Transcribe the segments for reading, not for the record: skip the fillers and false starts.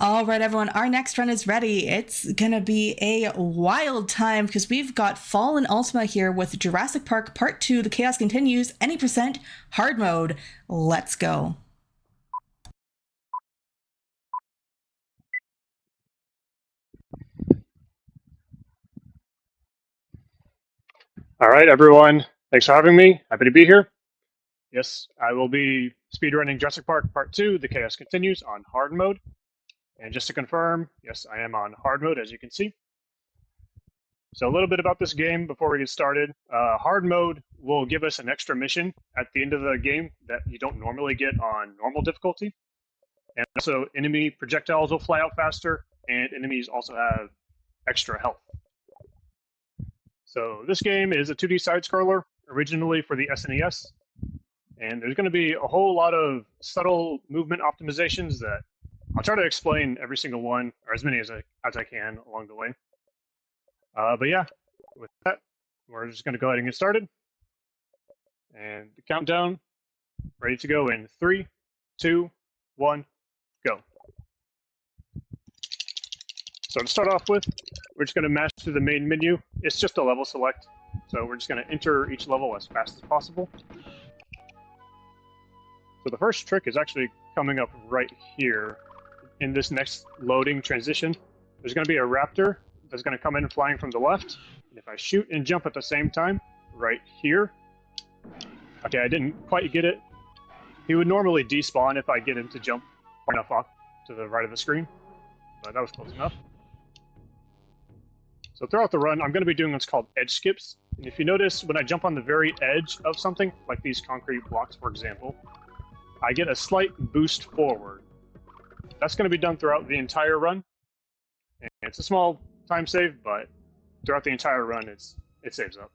All right, everyone, our next run is ready. It's going to be a wild time because we've got Fallen Ultima here with Jurassic Park Part 2, The Chaos Continues, any percent, hard mode. Let's go. All right, everyone. Thanks for having me. Happy to be here. Yes, I will be speedrunning Jurassic Park Part 2, The Chaos Continues on hard mode. And just to confirm, yes, I am on hard mode, as you can see. So a little bit about this game before we get started. Hard mode will give us an extra mission at the end of the game that you don't normally get on normal difficulty. And also, enemy projectiles will fly out faster, and enemies also have extra health. So this game is a 2D side-scroller, originally for the SNES. And there's going to be a whole lot of subtle movement optimizations that I'll try to explain every single one, or as many as I can along the way. But yeah, with that, we're just going to go ahead and get started. And the countdown, ready to go in 3, 2, 1, go. So to start off with, we're just going to mash through the main menu. It's just a level select, so we're just going to enter each level as fast as possible. So the first trick is actually coming up right here in this next loading transition. There's going to be a raptor that's going to come in flying from the left. And if I shoot and jump at the same time, right here. Okay, I didn't quite get it. He would normally despawn if I get him to jump far enough off to the right of the screen, but that was close enough. So throughout the run, I'm going to be doing what's called edge skips. And if you notice, when I jump on the very edge of something, like these concrete blocks, for example, I get a slight boost forward. That's going to be done throughout the entire run. And it's a small time save, but throughout the entire run, it saves up.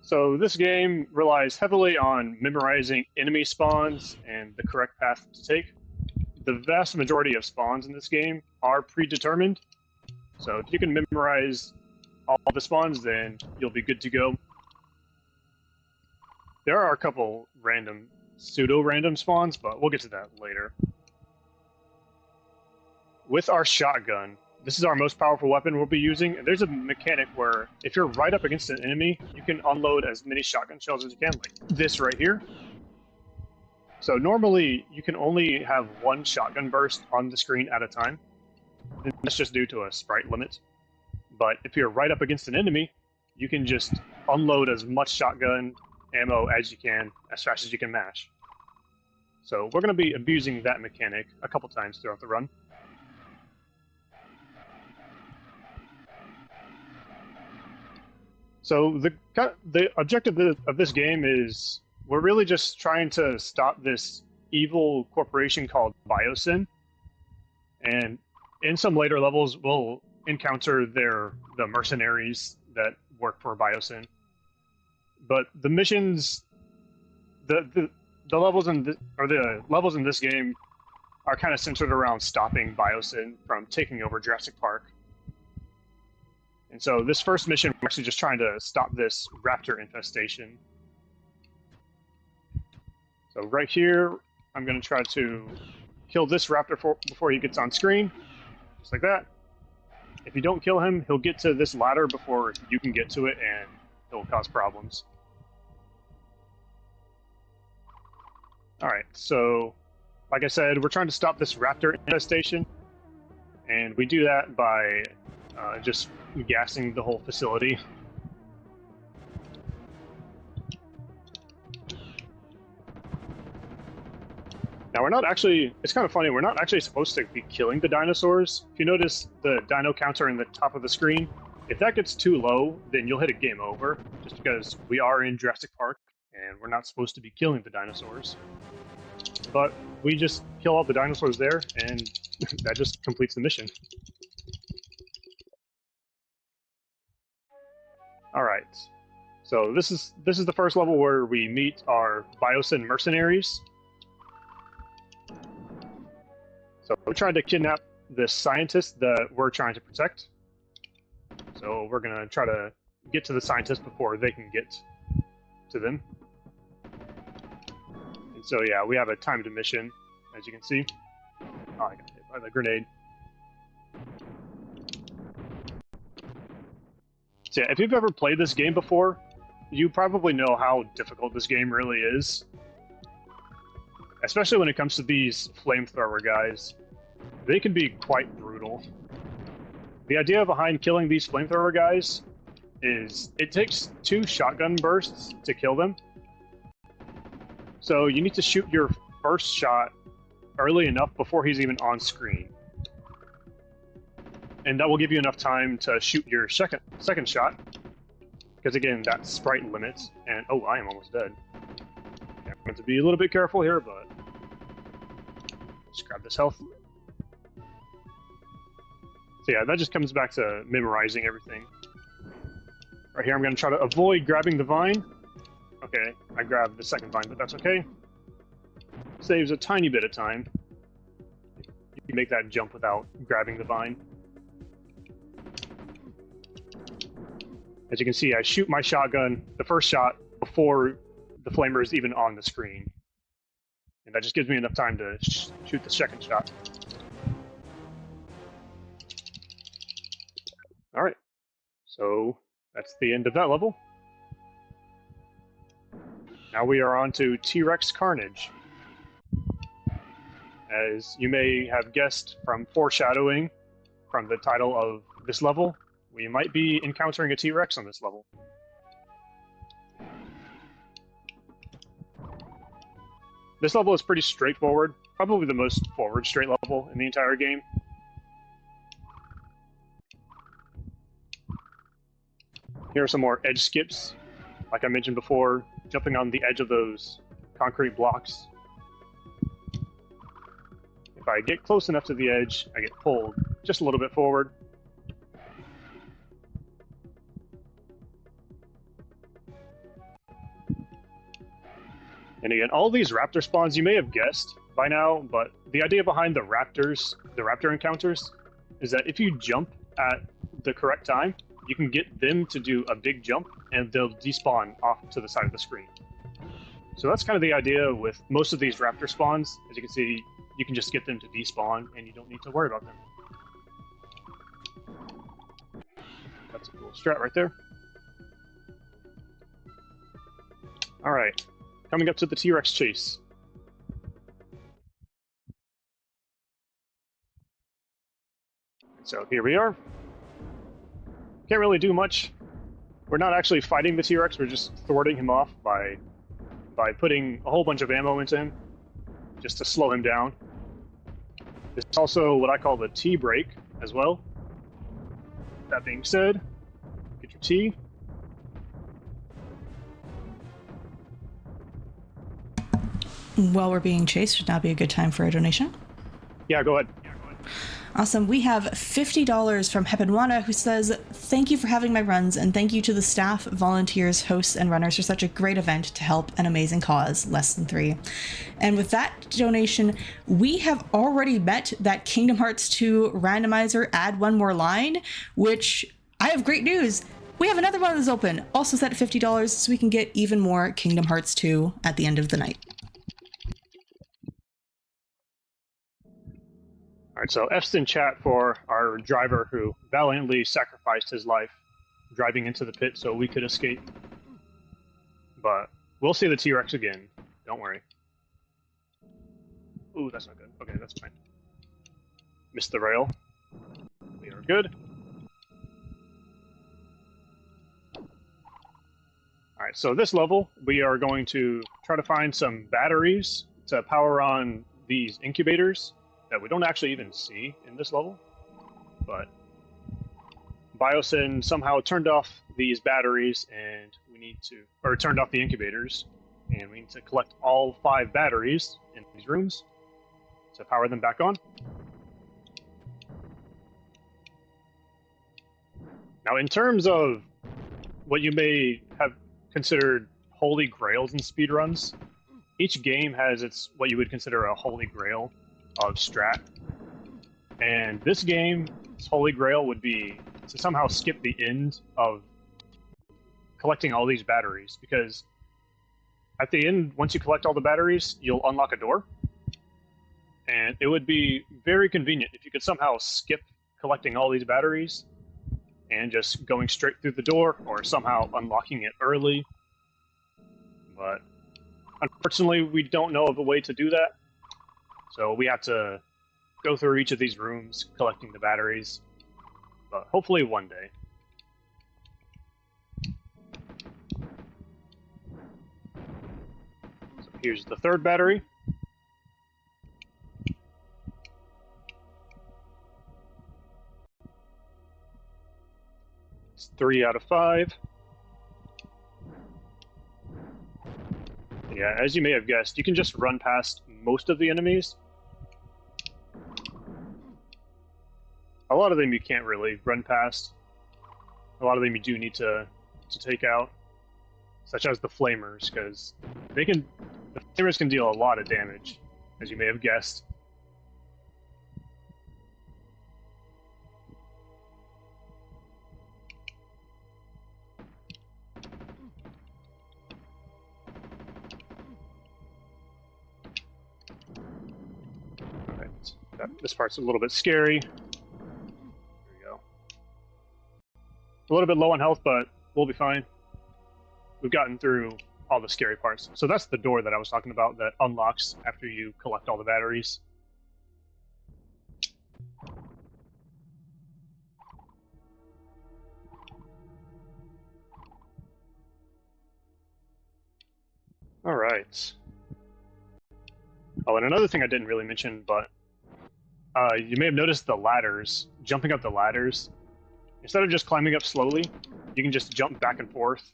So this game relies heavily on memorizing enemy spawns and the correct path to take. The vast majority of spawns in this game are predetermined. So if you can memorize all the spawns, then you'll be good to go. There are a couple random, pseudo-random spawns, but we'll get to that later. With our shotgun, this is our most powerful weapon we'll be using. There's a mechanic where if you're right up against an enemy, you can unload as many shotgun shells as you can, like this right here. So normally, you can only have one shotgun burst on the screen at a time. And that's just due to a sprite limit. But if you're right up against an enemy, you can just unload as much shotgun ammo as you can, as fast as you can mash. So we're going to be abusing that mechanic a couple times throughout the run. So the objective of this game is we're really just trying to stop this evil corporation called Biosyn. And in some later levels, we'll encounter the mercenaries that work for Biosyn. But the missions, the levels the levels in this game are kind of centered around stopping Biosyn from taking over Jurassic Park. And so this first mission, we're actually just trying to stop this raptor infestation. So right here, I'm going to try to kill this raptor before he gets on screen, just like that. If you don't kill him, he'll get to this ladder before you can get to it, and it'll cause problems. Alright, so like I said, we're trying to stop this raptor infestation, and we do that by just gassing the whole facility. Now, it's kind of funny, we're not actually supposed to be killing the dinosaurs. If you notice the dino counter in the top of the screen, if that gets too low, then you'll hit a game over, just because we are in Jurassic Park, and we're not supposed to be killing the dinosaurs. But we just kill all the dinosaurs there, and that just completes the mission. Alright, so this is the first level where we meet our Biosyn mercenaries. So we're trying to kidnap this scientist that we're trying to protect. So we're going to try to get to the scientist before they can get to them. And so yeah, we have a timed mission, as you can see. Oh, I got hit by the grenade. So yeah, if you've ever played this game before, you probably know how difficult this game really is. Especially when it comes to these flamethrower guys. They can be quite brutal. The idea behind killing these flamethrower guys is it takes 2 shotgun bursts to kill them. So you need to shoot your first shot early enough before he's even on screen. And that will give you enough time to shoot your second shot. Because again, that sprite limits. And oh, I am almost dead. Okay, I'm going to be a little bit careful here, but just grab this health. So yeah, that just comes back to memorizing everything. Right here, I'm going to try to avoid grabbing the vine. Okay, I grabbed the second vine, but that's okay. Saves a tiny bit of time. You can make that jump without grabbing the vine. As you can see, I shoot my shotgun, the first shot, before the flamer is even on the screen. And that just gives me enough time to shoot the second shot. Alright, so that's the end of that level. Now we are on to T-Rex Carnage. As you may have guessed from foreshadowing from the title of this level, we might be encountering a T-Rex on this level. This level is pretty straightforward, probably the most forward straight level in the entire game. Here are some more edge skips, like I mentioned before, jumping on the edge of those concrete blocks. If I get close enough to the edge, I get pulled just a little bit forward. And again, all these raptor spawns, you may have guessed by now, but the idea behind the raptor encounters, is that if you jump at the correct time, you can get them to do a big jump, and they'll despawn off to the side of the screen. So that's kind of the idea with most of these raptor spawns. As you can see, you can just get them to despawn, and you don't need to worry about them. That's a cool strat right there. Alright, coming up to the T-Rex chase. So here we are. Can't really do much. We're not actually fighting the T-Rex, we're just thwarting him off by putting a whole bunch of ammo into him, just to slow him down. There's also what I call the T-break as well. That being said, get your T. While we're being chased, would now be a good time for a donation? Yeah, go ahead. Awesome. We have $50 from Hepinwana, who says, "Thank you for having my runs, and thank you to the staff, volunteers, hosts, and runners for such a great event to help an amazing cause, less than 3. And with that donation, we have already met that Kingdom Hearts 2 randomizer add one more line, which I have great news. We have another one that's open, also set at $50, so we can get even more Kingdom Hearts 2 at the end of the night. Alright, so F's in chat for our driver who valiantly sacrificed his life driving into the pit so we could escape. But we'll see the T-Rex again. Don't worry. Ooh, that's not good. Okay, that's fine. Missed the rail. We are good. Alright, so this level, we are going to try to find some batteries to power on these incubators that we don't actually even see in this level, but Biosyn somehow turned off these batteries, and we need to, or turned off the incubators, and we need to collect all 5 batteries in these rooms to power them back on. Now, in terms of what you may have considered holy grails in speedruns, each game has its what you would consider a holy grail of strat, and this game's holy grail would be to somehow skip the end of collecting all these batteries, because at the end, once you collect all the batteries, you'll unlock a door. And it would be very convenient if you could somehow skip collecting all these batteries and just going straight through the door, or somehow unlocking it early. But unfortunately, we don't know of a way to do that. So we have to go through each of these rooms collecting the batteries. But hopefully one day. So here's the third battery. It's 3 out of 5. Yeah, as you may have guessed, you can just run past most of the enemies. A lot of them you can't really run past. A lot of them you do need to take out, such as the flamers, because the flamers can deal a lot of damage, as you may have guessed. This part's a little bit scary. There we go. A little bit low on health, but we'll be fine. We've gotten through all the scary parts. So that's the door that I was talking about that unlocks after you collect all the batteries. All right. Oh, and another thing I didn't really mention, but you may have noticed the ladders, jumping up the ladders. Instead of just climbing up slowly, you can just jump back and forth,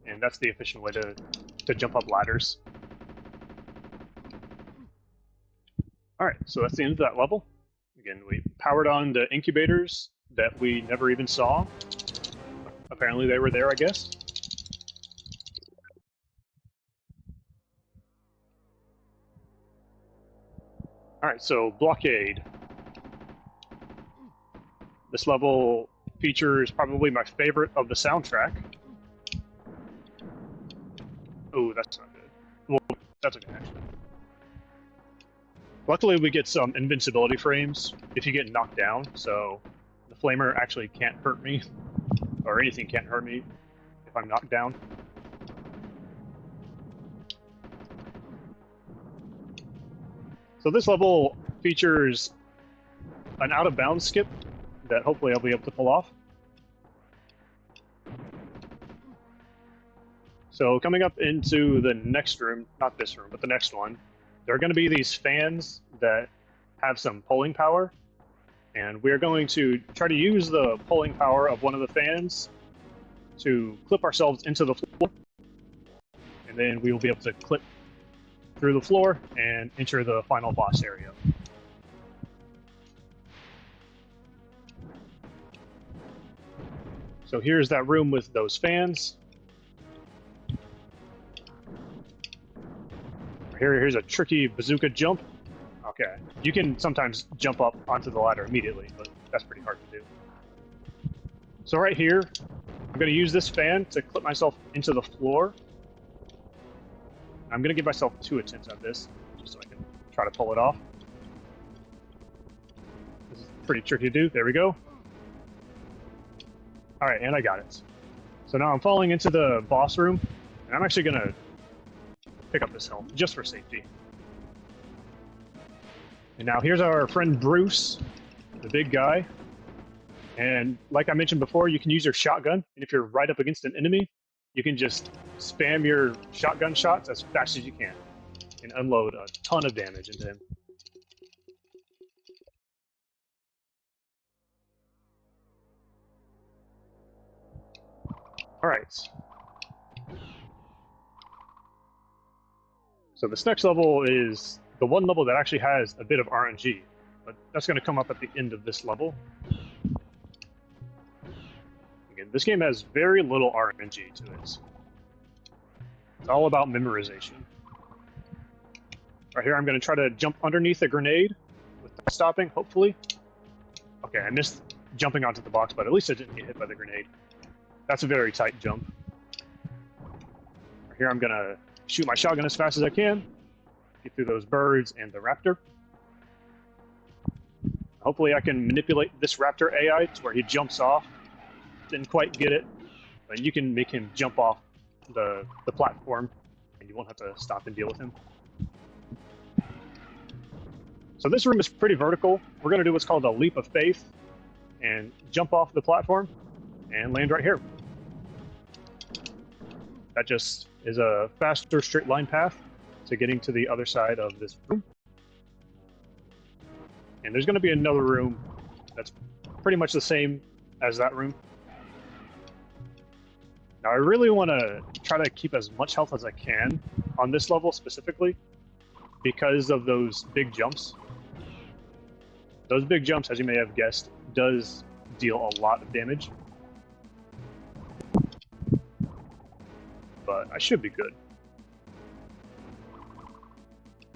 and that's the efficient way to jump up ladders. Alright, so that's the end of that level. Again, we powered on the incubators that we never even saw. Apparently they were there, I guess. Alright, so Blockade. This level features probably my favorite of the soundtrack. Oh, that's not good. Well, that's okay, actually. Luckily, we get some invincibility frames if you get knocked down, so the flamer actually can't hurt me, or anything can't hurt me if I'm knocked down. So this level features an out-of-bounds skip that hopefully I'll be able to pull off. So coming up into the next room, not this room, but the next one, there are going to be these fans that have some pulling power, and we're going to try to use the pulling power of one of the fans to clip ourselves into the floor, and then we will be able to clip through the floor and enter the final boss area. So here's that room with those fans. Here's a tricky bazooka jump. Okay, you can sometimes jump up onto the ladder immediately, but that's pretty hard to do. So right here, I'm going to use this fan to clip myself into the floor. I'm going to give myself 2 attempts at this, just so I can try to pull it off. This is pretty tricky to do. There we go. Alright, and I got it. So now I'm falling into the boss room, and I'm actually going to pick up this health, just for safety. And now here's our friend Bruce, the big guy. And like I mentioned before, you can use your shotgun, and if you're right up against an enemy, you can just spam your shotgun shots as fast as you can and unload a ton of damage into him. Alright. So this next level is the one level that actually has a bit of RNG, but that's going to come up at the end of this level. Again, this game has very little RNG to it. It's all about memorization. Right here, I'm going to try to jump underneath a grenade without stopping, hopefully. Okay, I missed jumping onto the box, but at least I didn't get hit by the grenade. That's a very tight jump. Right here, I'm going to shoot my shotgun as fast as I can, get through those birds and the raptor. Hopefully I can manipulate this raptor AI to where he jumps off. Didn't quite get it, but you can make him jump off the platform, and you won't have to stop and deal with him. So this room is pretty vertical. We're going to do what's called a leap of faith and jump off the platform and land right here. That just is a faster straight line path to getting to the other side of this room. And there's going to be another room that's pretty much the same as that room. Now I really want to try to keep as much health as I can on this level specifically because of those big jumps. Those big jumps, as you may have guessed, does deal a lot of damage. But I should be good.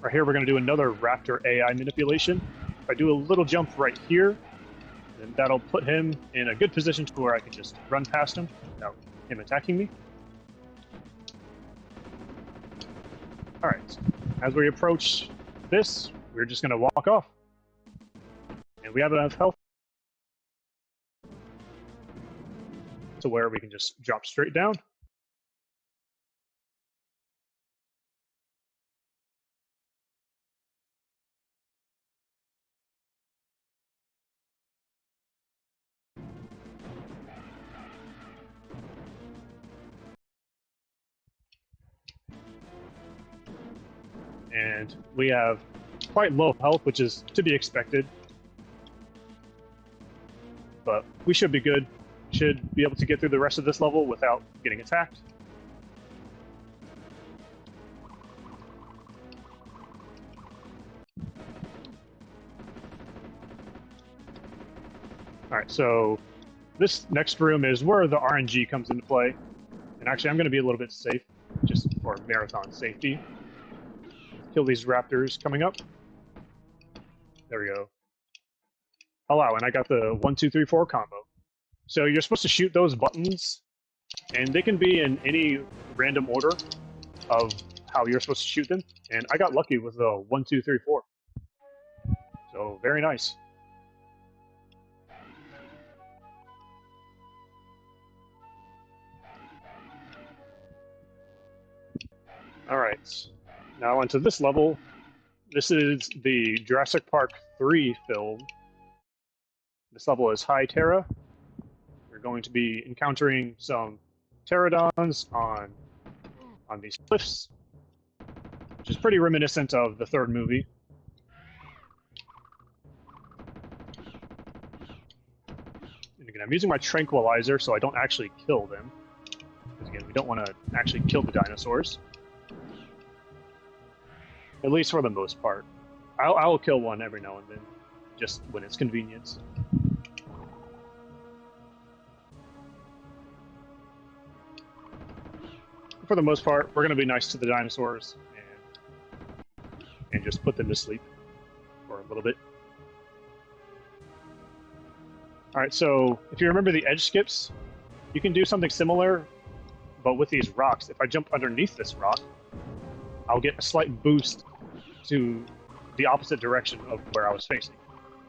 Right here we're going to do another raptor AI manipulation. If I do a little jump right here, then that'll put him in a good position to where I can just run past him without him attacking me. Alright, as we approach this, we're just going to walk off. And we have enough health to where we can just drop straight down. And we have quite low health, which is to be expected. But we should be good. Should be able to get through the rest of this level without getting attacked. Alright, so this next room is where the RNG comes into play. And actually I'm going to be a little bit safe, just for marathon safety. Kill these raptors coming up. There we go. Oh wow, and I got the 1, 2, 3, 4 combo. So you're supposed to shoot those buttons, and they can be in any random order of how you're supposed to shoot them. And I got lucky with the 1, 2, 3, 4. So very nice. Alright, now onto this level. This is the Jurassic Park 3 film. This level is High Terra. We're going to be encountering some pterodons on these cliffs, which is pretty reminiscent of the third movie. And again, I'm using my tranquilizer so I don't actually kill them. Because again, we don't want to actually kill the dinosaurs. At least for the most part. I'll kill one every now and then, just when it's convenient. For the most part, we're going to be nice to the dinosaurs and just put them to sleep for a little bit. Alright, so if you remember the edge skips, you can do something similar, but with these rocks. If I jump underneath this rock, I'll get a slight boost to the opposite direction of where I was facing.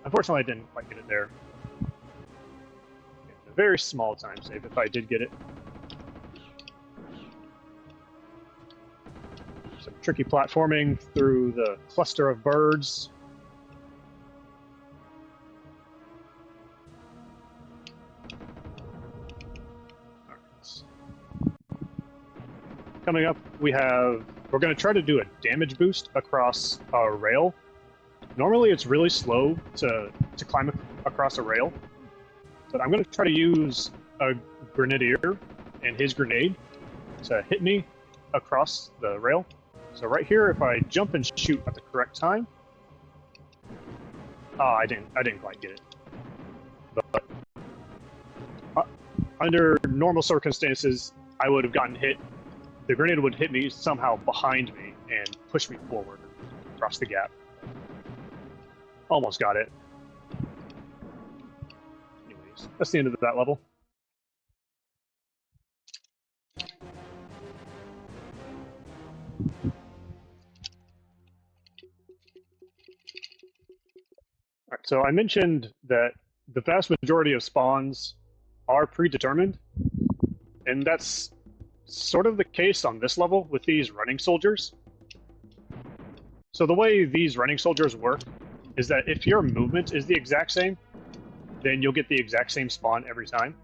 Unfortunately, I didn't quite get it there. A very small time save if I did get it. Some tricky platforming through the cluster of birds. Coming up, we're going to try to do a damage boost across a rail. Normally it's really slow to climb across a rail, but I'm going to try to use a grenadier and his grenade to hit me across the rail. So right here, if I jump and shoot at the correct time... Oh, I didn't quite get it. But under normal circumstances, I would have gotten hit. The grenade would hit me somehow behind me and push me forward across the gap. Almost got it. Anyways, that's the end of that level. Alright, so I mentioned that the vast majority of spawns are predetermined, and that's sort of the case on this level with these running soldiers. So the way these running soldiers work is that if your movement is the exact same, then you'll get the exact same spawn every time.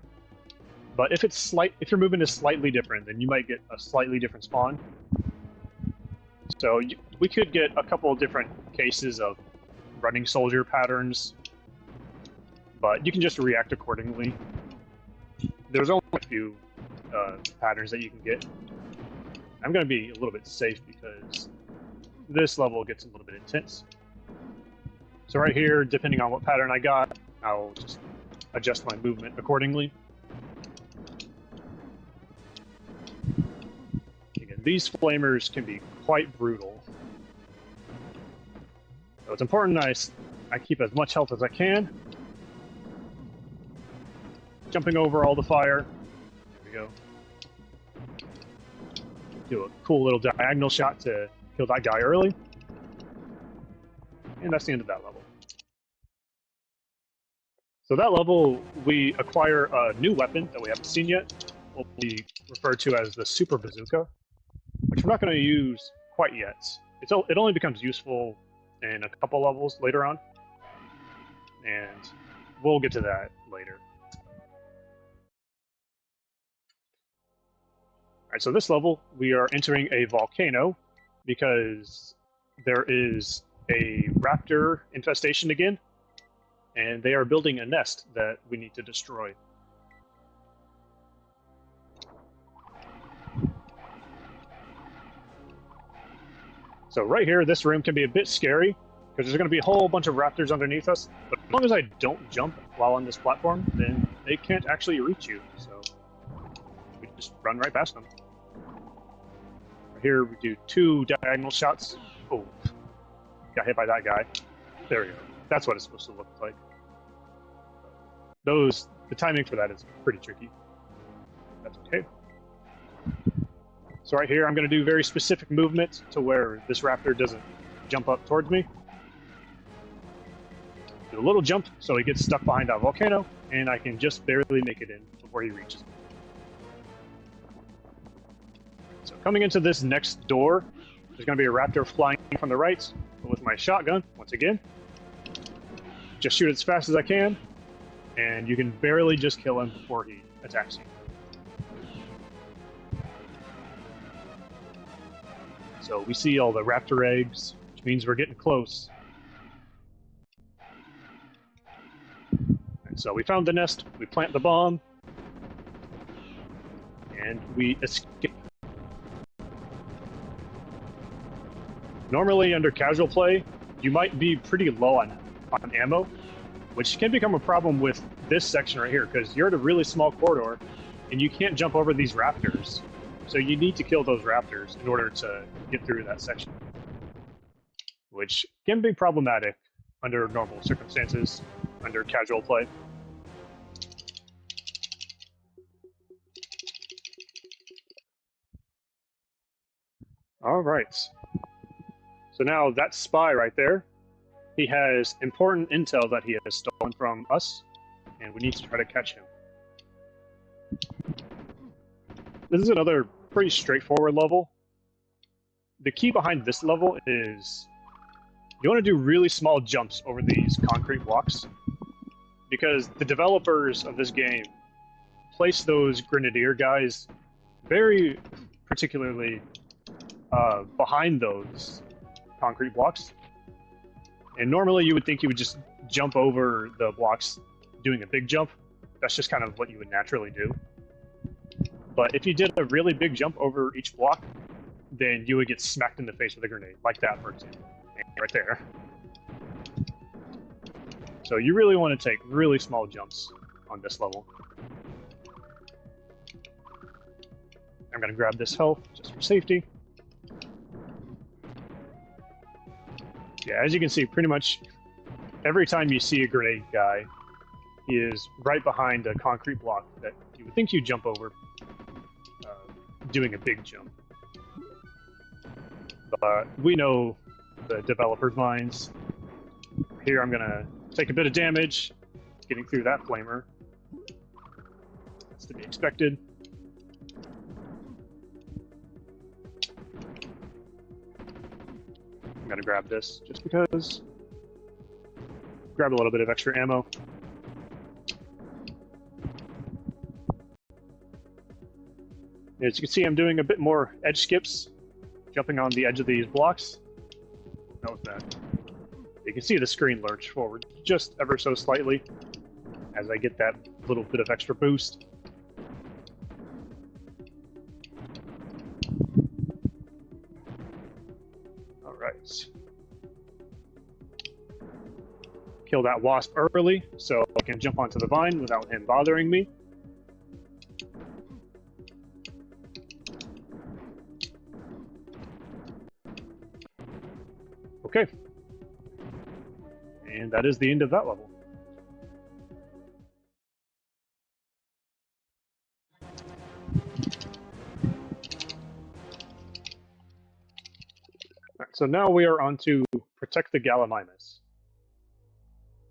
But if your movement is slightly different, then you might get a slightly different spawn. So we could get a couple of different cases of running soldier patterns, but you can just react accordingly. There's only a few patterns that you can get. I'm going to be a little bit safe because this level gets a little bit intense. So right here, depending on what pattern I got, I'll just adjust my movement accordingly. Again, these flamers can be quite brutal. So it's important I keep as much health as I can. Jumping over all the fire. There we go. Do a cool little diagonal shot to kill that guy early. And that's the end of that level. So that level, we acquire a new weapon that we haven't seen yet. What we refer to as the Super Bazooka, which we're not going to use quite yet. It only becomes useful in a couple levels later on, and we'll get to that later. Alright, so this level, we are entering a volcano because there is a raptor infestation again, and they are building a nest that we need to destroy. So right here, this room can be a bit scary, because there's going to be a whole bunch of raptors underneath us, but as long as I don't jump while on this platform, then they can't actually reach you, so we just run right past them. Here we do 2 diagonal shots. Oh, got hit by that guy. There we go. That's what it's supposed to look like. The timing for that is pretty tricky. That's okay. So right here, I'm going to do very specific movement to where this raptor doesn't jump up towards me. Do a little jump so he gets stuck behind that volcano, and I can just barely make it in before he reaches me. So coming into this next door, there's going to be a raptor flying from the right, but with my shotgun, once again, just shoot as fast as I can, and you can barely just kill him before he attacks you. So we see all the raptor eggs, which means we're getting close. And so we found the nest, we plant the bomb, and we escape. Normally, under casual play, you might be pretty low on ammo, which can become a problem with this section right here, because you're in a really small corridor, and you can't jump over these raptors. So you need to kill those raptors in order to get through that section, which can be problematic under normal circumstances, under casual play. All right. So now that spy right there, he has important intel that he has stolen from us, and we need to try to catch him. This is another pretty straightforward level. The key behind this level is you want to do really small jumps over these concrete blocks, because the developers of this game place those grenadier guys very particularly behind those concrete blocks. And normally you would think you would just jump over the blocks doing a big jump. That's just kind of what you would naturally do. But if you did a really big jump over each block, then you would get smacked in the face with a grenade, like that, for example, right there. So you really want to take really small jumps on this level. I'm going to grab this health just for safety. Yeah, as you can see, pretty much every time you see a grenade guy, he is right behind a concrete block that you would think you'd jump over, doing a big jump. But we know the developers' minds. Here I'm gonna take a bit of damage getting through that flamer. That's to be expected. I'm gonna grab this just because. Grab a little bit of extra ammo. As you can see, I'm doing a bit more edge skips, jumping on the edge of these blocks. Note that. You can see the screen lurch forward just ever so slightly as I get that little bit of extra boost. Alright. Kill that wasp early so I can jump onto the vine without him bothering me. Okay. And that is the end of that level. Alright, so now we are on to protect the Gallimimus.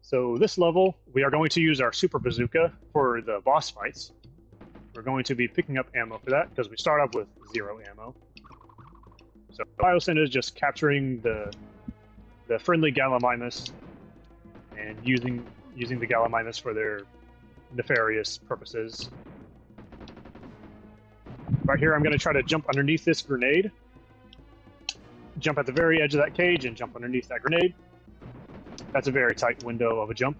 So this level, we are going to use our Super Bazooka for the boss fights. We're going to be picking up ammo for that, because we start off with 0 ammo. So Biosyn is just capturing the friendly Gallimimus and using the Gallimimus for their nefarious purposes. Right here, I'm going to try to jump underneath this grenade. Jump at the very edge of that cage and jump underneath that grenade. That's a very tight window of a jump.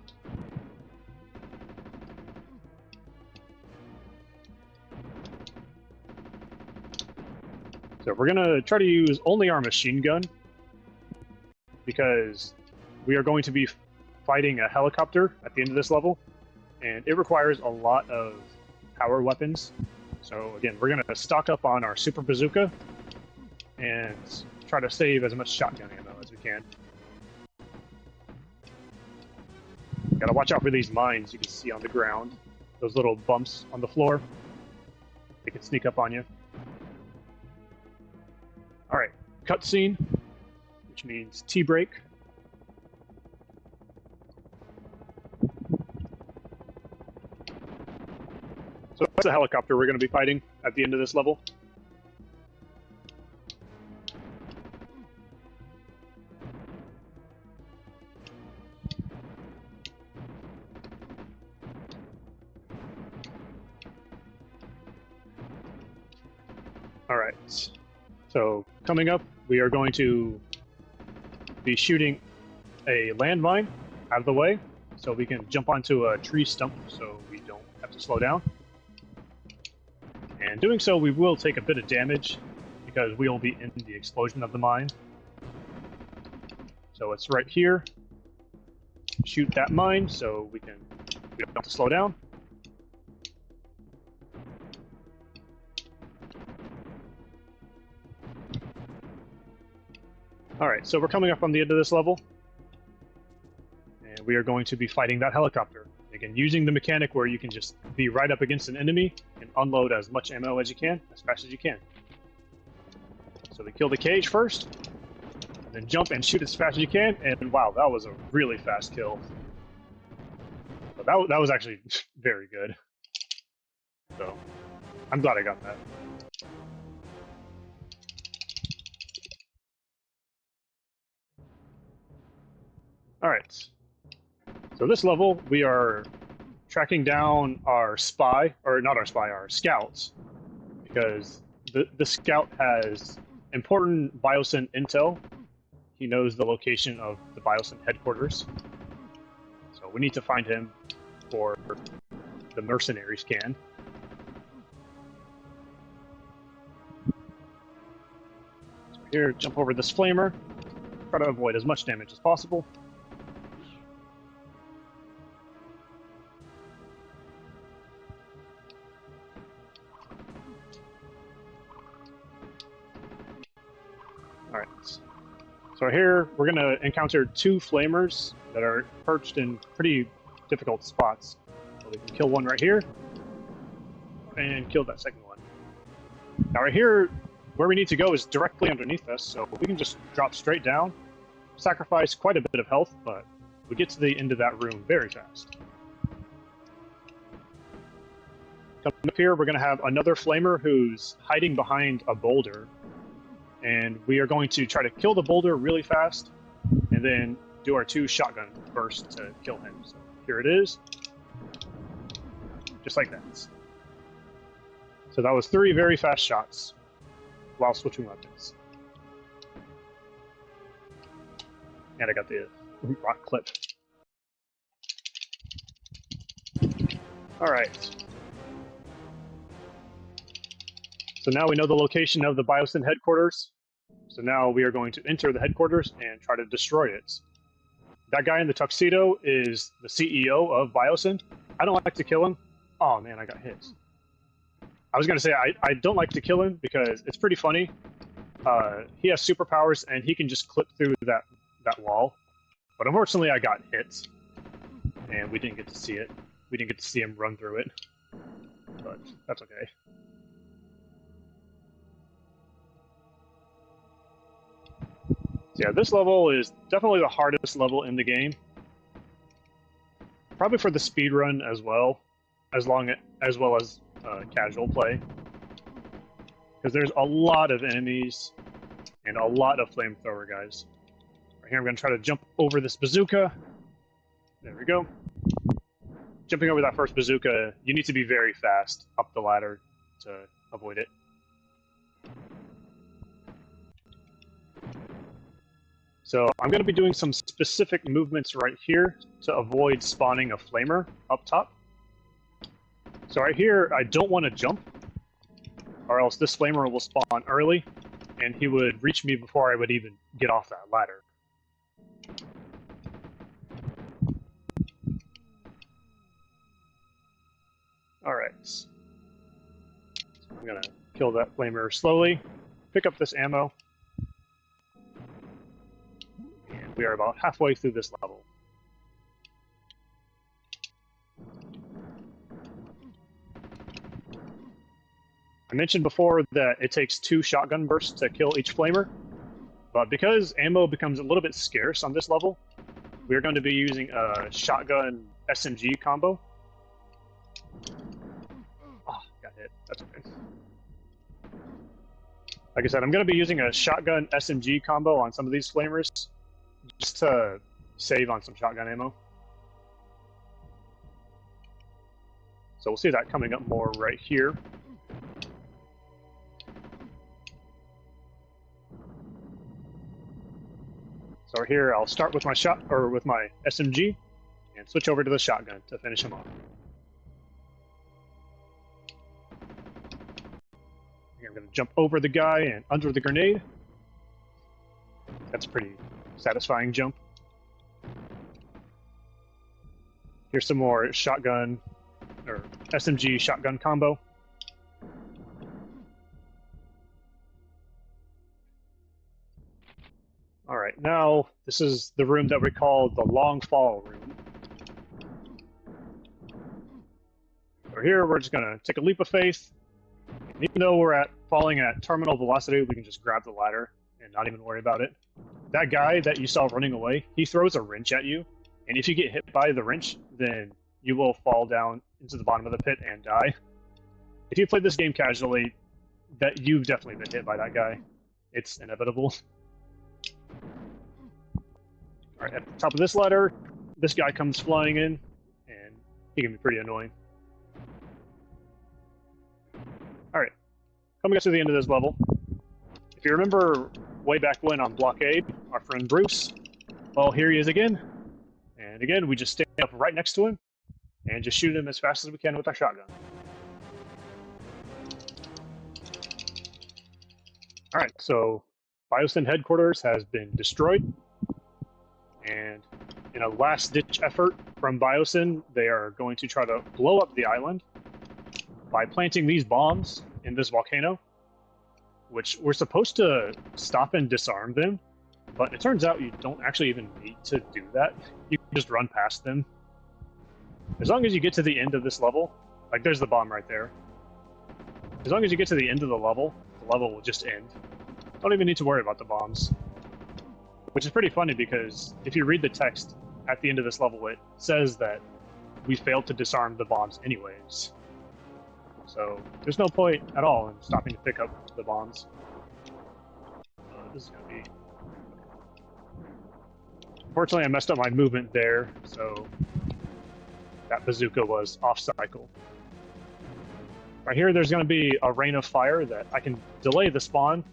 So we're going to try to use only our machine gun, because we are going to be fighting a helicopter at the end of this level, and it requires a lot of power weapons. So again, we're going to stock up on our Super Bazooka and try to save as much shotgun ammo as we can. Gotta watch out for these mines you can see on the ground. Those little bumps on the floor. They can sneak up on you. Alright, cutscene, which means T-break. So that's a helicopter we're going to be fighting at the end of this level. Alright, so coming up, we are going to be shooting a landmine out of the way so we can jump onto a tree stump so we don't have to slow down. And doing so, we will take a bit of damage because we will be in the explosion of the mine. So it's right here. Shoot that mine so we don't have to slow down. Alright, so we're coming up on the end of this level, and we are going to be fighting that helicopter. Again, using the mechanic where you can just be right up against an enemy and unload as much ammo as you can, as fast as you can. So we kill the cage first, then jump and shoot as fast as you can, and wow, that was a really fast kill. But that was actually very good. So, I'm glad I got that. Alright, so this level we are tracking down our spy, or not our spy, our scouts, because the scout has important Biosyn intel. He knows the location of the Biosyn headquarters, so we need to find him for the mercenary scan. So here, jump over this flamer, try to avoid as much damage as possible. Alright, so here we're going to encounter 2 flamers that are perched in pretty difficult spots. So we can kill one right here, and kill that second one. Now right here, where we need to go is directly underneath us, so we can just drop straight down, sacrifice quite a bit of health, but we get to the end of that room very fast. Coming up here, we're going to have another flamer who's hiding behind a boulder, and we are going to try to kill the boulder really fast, and then do our 2 shotgun bursts to kill him. So here it is, just like that. So that was 3 very fast shots while switching weapons. And I got the rock clip. Alright. So now we know the location of the Biosyn headquarters. So now we are going to enter the headquarters and try to destroy it. That guy in the tuxedo is the CEO of Biosyn. I don't like to kill him. Oh man, I got hit. I was going to say I don't like to kill him because it's pretty funny. He has superpowers and he can just clip through that wall. But unfortunately I got hit. And we didn't get to see it. We didn't get to see him run through it. But that's okay. So yeah, this level is definitely the hardest level in the game. Probably for the speedrun as well, as well as casual play. Because there's a lot of enemies and a lot of flamethrower guys. Right here I'm going to try to jump over this bazooka. There we go. Jumping over that first bazooka, you need to be very fast up the ladder to avoid it. So I'm going to be doing some specific movements right here to avoid spawning a flamer up top. So right here, I don't want to jump, or else this flamer will spawn early, and he would reach me before I would even get off that ladder. Alright. So I'm going to kill that flamer slowly, pick up this ammo. We are about halfway through this level. I mentioned before that it takes 2 shotgun bursts to kill each flamer, but because ammo becomes a little bit scarce on this level, we're going to be using a shotgun SMG combo. Oh, got hit. That's okay. Like I said, I'm going to be using a shotgun SMG combo on some of these flamers, just to save on some shotgun ammo. So we'll see that coming up more right here. So right here, I'll start with my with my SMG, and switch over to the shotgun to finish him off. Here I'm going to jump over the guy and under the grenade. That's a pretty satisfying jump. Here's some more shotgun or SMG shotgun combo. Alright, now this is the room that we call the long fall room. So here we're just gonna take a leap of faith. And even though we're falling at terminal velocity, we can just grab the ladder and not even worry about it. That guy that you saw running away, he throws a wrench at you, and if you get hit by the wrench, then you will fall down into the bottom of the pit and die. If you played this game casually, that you've definitely been hit by that guy. It's inevitable. Alright, at the top of this ladder, this guy comes flying in, and he can be pretty annoying. Alright, coming up to the end of this level. If you remember way back when on Blockade, our friend Bruce, well, here he is again. And again, we just stand up right next to him, and just shoot him as fast as we can with our shotgun. Alright, so Biosyn headquarters has been destroyed, and in a last-ditch effort from Biosyn, they are going to try to blow up the island by planting these bombs in this volcano, which we're supposed to stop and disarm them, but it turns out you don't actually even need to do that. You can just run past them. As long as you get to the end of this level, like there's the bomb right there. As long as you get to the end of the level will just end. Don't even need to worry about the bombs. Which is pretty funny because if you read the text, at the end of this level, it says that we failed to disarm the bombs anyways. So there's no point at all in stopping to pick up the bombs. This is going to be... Unfortunately, I messed up my movement there, so that bazooka was off cycle. Right here, there's going to be a rain of fire that I can delay the spawn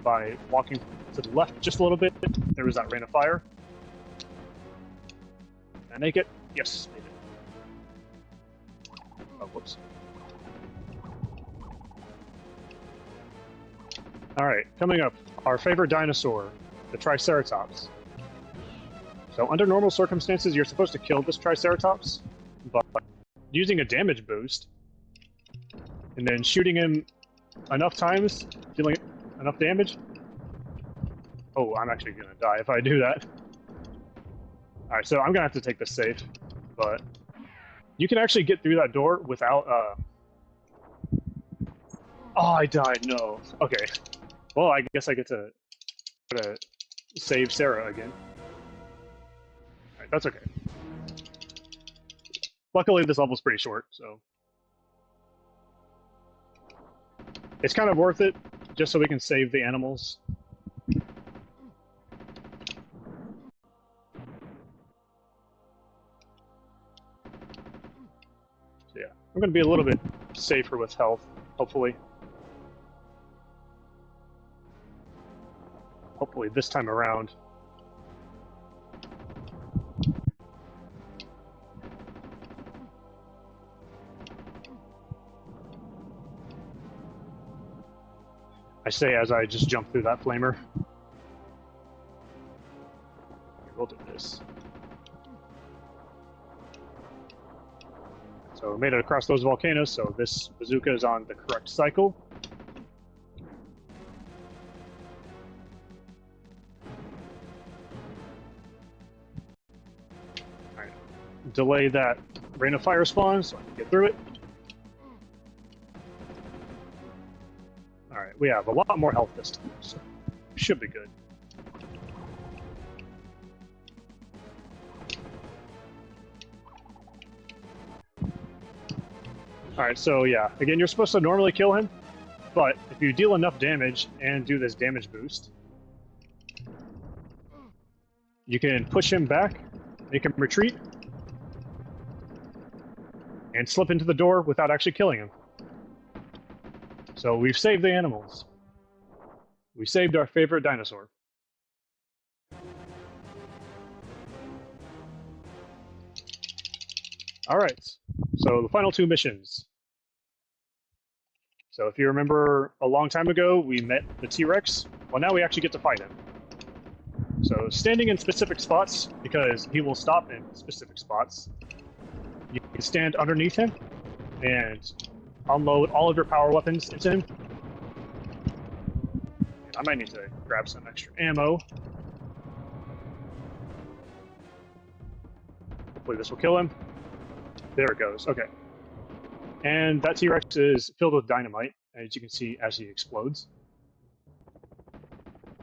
by walking to the left just a little bit. There was that rain of fire. Can I make it? Yes, made it. Oh, whoops. Alright, coming up, our favorite dinosaur, the Triceratops. So under normal circumstances, you're supposed to kill this Triceratops, but using a damage boost, and then shooting him enough times, dealing enough damage. Oh, I'm actually gonna die if I do that. Alright, so I'm gonna have to take this safe, but you can actually get through that door without, Oh, I died, no. Okay. Well, I guess I get to try to save Sarah again. Alright, that's okay. Luckily, this level's pretty short, so... It's kind of worth it, just so we can save the animals. So yeah, I'm going to be a little bit safer with health, hopefully. Hopefully this time around. I say as I just jump through that flamer. We'll do this. So we made it across those volcanoes, so this bazooka is on the correct cycle. Alright. Delay that rain of fire spawn so I can get through it. Alright, we have a lot more health this time, so should be good. Alright, so yeah, again, you're supposed to normally kill him, but if you deal enough damage and do this damage boost, you can push him back, make him retreat, and slip into the door without actually killing him. So we've saved the animals. We saved our favorite dinosaur. Alright, so the final two missions. So if you remember a long time ago, we met the T-Rex. Well, now we actually get to fight him. So standing in specific spots, because he will stop in specific spots, you can stand underneath him and unload all of your power weapons into him. I might need to grab some extra ammo. Hopefully this will kill him. There it goes, okay. And that T-Rex is filled with dynamite, as you can see as he explodes.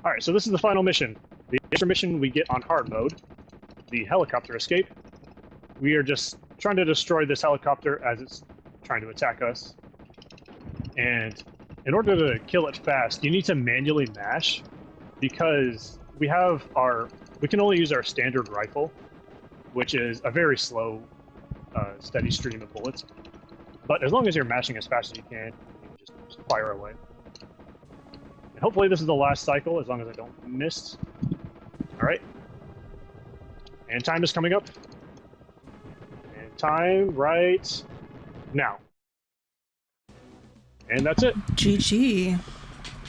Alright, so this is the final mission. The extra mission we get on hard mode, the helicopter escape. We are just trying to destroy this helicopter as it's trying to attack us. And in order to kill it fast, you need to manually mash, because we can only use our standard rifle, which is a very slow, steady stream of bullets. But as long as you're mashing as fast as you can just fire away. And hopefully this is the last cycle, as long as I don't miss. Alright. And time is coming up. And time right now. And that's it. GG.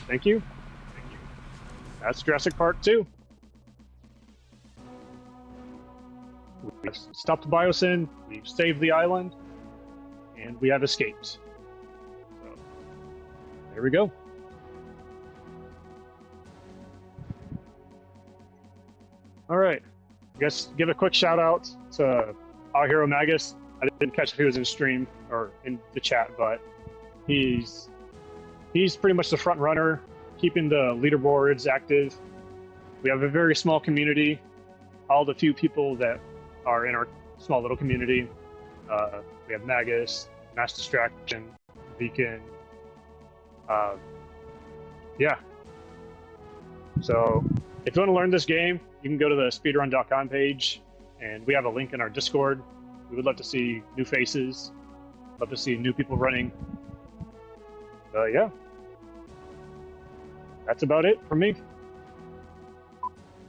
Thank you. That's Jurassic Park 2. We've stopped Biosyn, we've saved the island, and we have escaped. So, there we go. Alright. I guess give a quick shout out to our hero Magus. I didn't catch if he was in stream or in the chat, but he's pretty much the front runner, keeping the leaderboards active. We have a very small community. All the few people that are in our small little community. We have Magus, Mass Distraction, Beacon. Yeah. So if you want to learn this game, you can go to the speedrun.com page, and we have a link in our Discord. We would love to see new faces, love to see new people running. Yeah. That's about it from me.